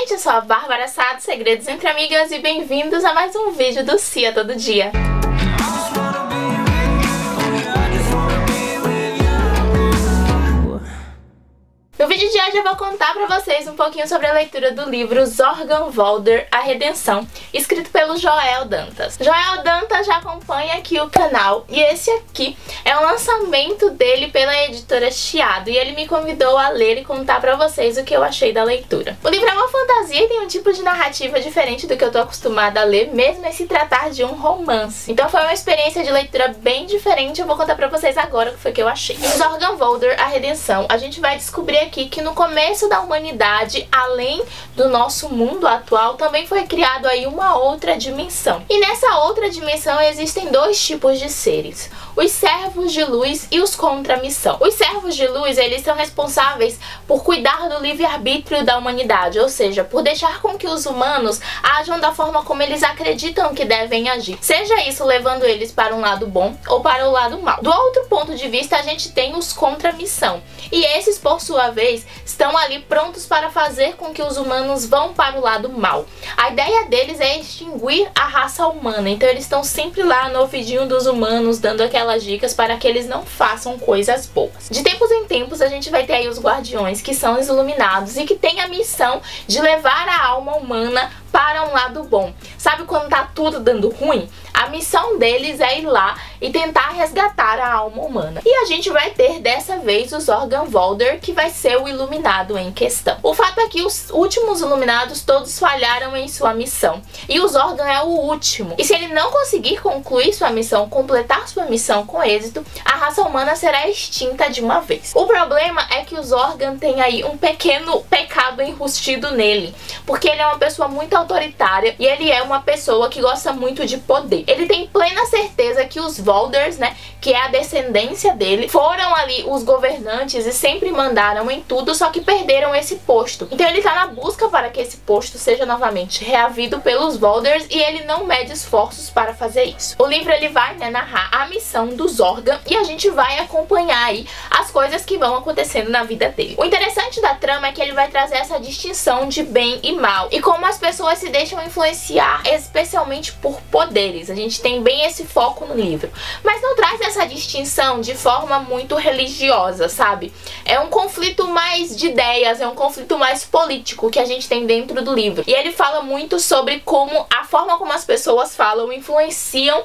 gente, eu sou a Bárbara Sá, Segredos Entre Amigas, e bem-vindos a mais um vídeo do Cia Todo Dia. No vídeo de hoje eu vou contar pra vocês um pouquinho sobre a leitura do livro Zorganvolder, A Redenção, escrito pelo Joel Dantas. Joel Dantas já acompanha aqui o canal e esse aqui é o lançamento dele pela editora Chiado e ele me convidou a ler e contar pra vocês o que eu achei da leitura. O livro é uma fantasia e tem um tipo de narrativa diferente do que eu tô acostumada a ler, mesmo em se tratar de um romance. Então foi uma experiência de leitura bem diferente, eu vou contar pra vocês agora o que foi que eu achei. Em Zorganvolder, A Redenção, a gente vai descobrir aqui que no começo da humanidade, além do nosso mundo atual, também foi criado aí uma outra dimensão. E nessa outra dimensão existem dois tipos de seres: os servos de luz e os contra-missão. Os servos de luz, eles são responsáveis por cuidar do livre-arbítrio da humanidade, ou seja, por deixar com que os humanos ajam da forma como eles acreditam que devem agir, seja isso levando eles para um lado bom ou para o lado mau. Do outro ponto de vista, a gente tem os contra-missão, e esses, por sua vez, estão ali prontos para fazer com que os humanos vão para o lado mau. A ideia deles é extinguir a raça humana, então eles estão sempre lá no ouvidinho dos humanos, dando aquelas dicas para que eles não façam coisas boas. De tempos em tempos a gente vai ter aí os guardiões, que são os iluminados e que têm a missão de levar a alma humana para um lado bom. Sabe quando tá tudo dando ruim? A missão deles é ir lá e tentar resgatar a alma humana. E a gente vai ter dessa vez o Zorganvolder, que vai ser o iluminado em questão. O fato é que os últimos iluminados todos falharam em sua missão, e o Zorgan é o último. E se ele não conseguir concluir sua missão, completar sua missão com êxito, a raça humana será extinta de uma vez. O problema é que o Zorgan tem aí um pequeno pecado enrustido nele, porque ele é uma pessoa muito autoritária e ele é uma pessoa que gosta muito de poder. Ele tem plena certeza que os Volders, né, que é a descendência dele, foram ali os governantes e sempre mandaram em tudo, só que perderam esse posto. Então ele tá na busca para que esse posto seja novamente reavido pelos Volders e ele não mede esforços para fazer isso. O livro ele vai, né, narrar a missão do Zorgan e a gente vai acompanhar aí as coisas que vão acontecendo na vida dele. O interessante da trama é que ele vai trazer essa distinção de bem e mal e como as pessoas se deixam influenciar, especialmente por poderes. A gente tem bem esse foco no livro, mas não traz essa distinção de forma muito religiosa, sabe? É um conflito mais de ideias, é um conflito mais político que a gente tem dentro do livro. E ele fala muito sobre como a forma como as pessoas falam influenciam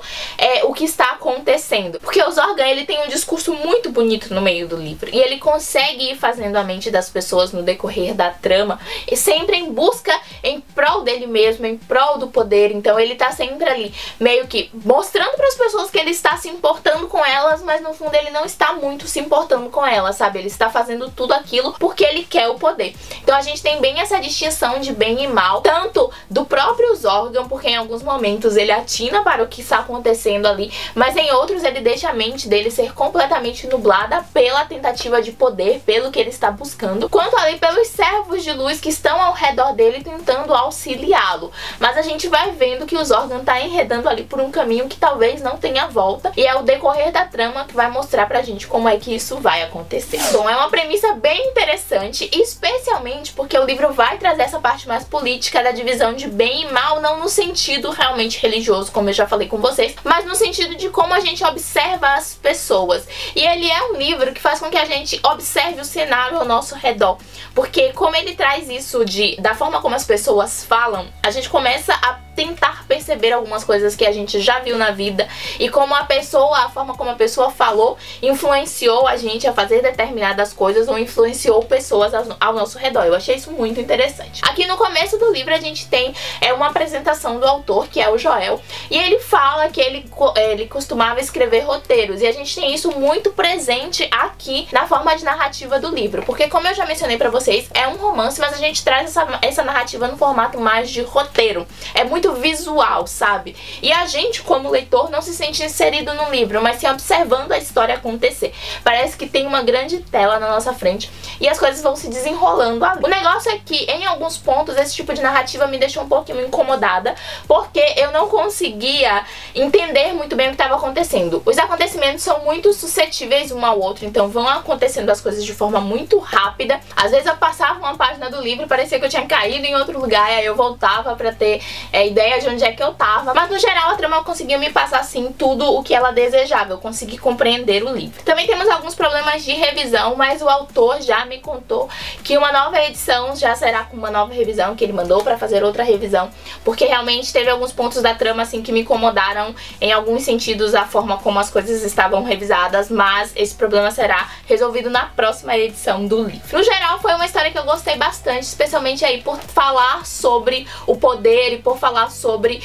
o que está acontecendo. Porque o Zorgan, ele tem um discurso muito bonito no meio do livro, e ele consegue ir fazendo a mente das pessoas no decorrer da trama, e sempre em busca, em prol dele mesmo, em prol do poder. Então ele tá sempre ali meio que mostrando para as pessoas que ele está se importando com elas, mas no fundo ele não está muito se importando com elas, sabe? Ele está fazendo tudo aquilo porque ele quer o poder. Então a gente tem bem essa distinção de bem e mal, tanto do próprio Zorgan, porque em alguns momentos ele atina para o que está acontecendo ali, mas em outros ele deixa a mente dele ser completamente nublada pela tentativa de poder, pelo que ele está buscando, quanto ali pelos servos de luz que estão ao redor dele tentando auxiliá-lo. Mas a gente vai vendo que o Zorgan tá enredando ali por um caminho que talvez não tenha volta, e é o decorrer da trama que vai mostrar pra gente como é que isso vai acontecer. Bom, é uma premissa bem interessante, especialmente porque o livro vai trazer essa parte mais política da divisão de bem e mal, não no sentido realmente religioso, como eu já falei com vocês, mas no sentido de como a gente observa as pessoas. E ele é um livro que faz com que a gente observe o cenário ao nosso redor, porque como ele traz isso da forma como as pessoas falam, a gente começa a tentar perceber algumas coisas que a gente já viu na vida e como a forma como a pessoa falou influenciou a gente a fazer determinadas coisas ou influenciou pessoas ao nosso redor. Eu achei isso muito interessante. Aqui no começo do livro a gente tem uma apresentação do autor, que é o Joel, e ele fala que ele costumava escrever roteiros, e a gente tem isso muito presente aqui na forma de narrativa do livro, porque como eu já mencionei pra vocês, é um romance, mas a gente traz essa narrativa no formato mais de roteiro. É muito muito visual, sabe? E a gente, como leitor, não se sente inserido no livro, mas sim observando a história acontecer. Parece que tem uma grande tela na nossa frente e as coisas vão se desenrolando ali. O negócio é que, em alguns pontos, esse tipo de narrativa me deixou um pouquinho incomodada, porque eu não conseguia entender muito bem o que estava acontecendo. Os acontecimentos são muito suscetíveis um ao outro, então vão acontecendo as coisas de forma muito rápida. Às vezes eu passava uma página do livro e parecia que eu tinha caído em outro lugar, e aí eu voltava pra ter ideia de onde é que eu tava. Mas no geral a trama conseguia me passar assim tudo o que ela desejava, eu consegui compreender o livro. Também temos alguns problemas de revisão, mas o autor já me contou que uma nova edição já será com uma nova revisão, que ele mandou pra fazer outra revisão, porque realmente teve alguns pontos da trama assim que me incomodaram em alguns sentidos, a forma como as coisas estavam revisadas, mas esse problema será resolvido na próxima edição do livro. No geral foi uma história que eu gostei bastante, especialmente aí por falar sobre o poder e por falar sobre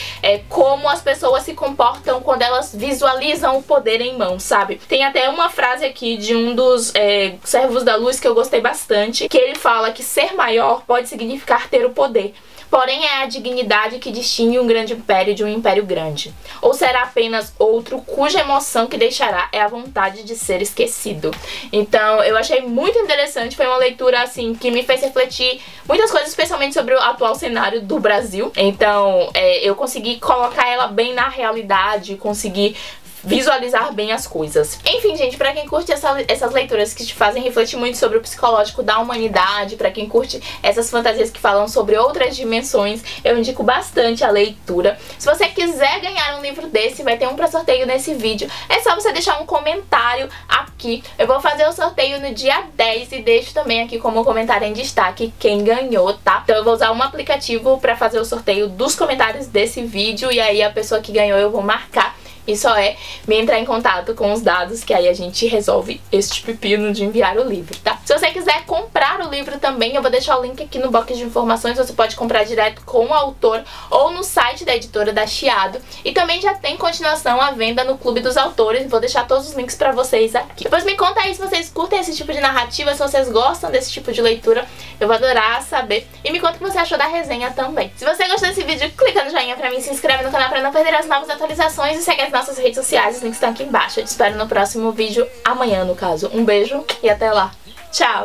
como as pessoas se comportam quando elas visualizam o poder em mãos, sabe? Tem até uma frase aqui de um dos servos da luz que eu gostei bastante, que ele fala que ser maior pode significar ter o poder, porém é a dignidade que distingue um grande império de um império grande. Ou será apenas outro cuja emoção que deixará é a vontade de ser esquecido. Então eu achei muito interessante, foi uma leitura assim que me fez refletir muitas coisas, especialmente sobre o atual cenário do Brasil. Então eu consegui colocar ela bem na realidade, consegui visualizar bem as coisas. Enfim, gente, pra quem curte essas leituras que te fazem refletir muito sobre o psicológico da humanidade, pra quem curte essas fantasias que falam sobre outras dimensões, eu indico bastante a leitura. Se você quiser ganhar um livro desse, vai ter um pra sorteio nesse vídeo. É só você deixar um comentário aqui. Eu vou fazer o sorteio no dia 10 e deixo também aqui como comentário em destaque quem ganhou, tá? Então eu vou usar um aplicativo pra fazer o sorteio dos comentários desse vídeo, e aí a pessoa que ganhou eu vou marcar. E só é me entrar em contato com os dados, que aí a gente resolve este pepino de enviar o livro, tá? Se você quiser comprar o livro também, eu vou deixar o link aqui no box de informações. Você pode comprar direto com o autor ou no site da editora da Chiado. E também já tem continuação à venda no Clube dos Autores. Vou deixar todos os links pra vocês aqui. Depois me conta aí se vocês curtem esse tipo de narrativa, se vocês gostam desse tipo de leitura. Eu vou adorar saber. E me conta o que você achou da resenha também. Se você gostou desse vídeo, clica no joinha pra mim, se inscreve no canal pra não perder as novas atualizações e segue as nossas redes sociais, os links estão aqui embaixo. Eu te espero no próximo vídeo, amanhã no caso. Um beijo e até lá. Tchau!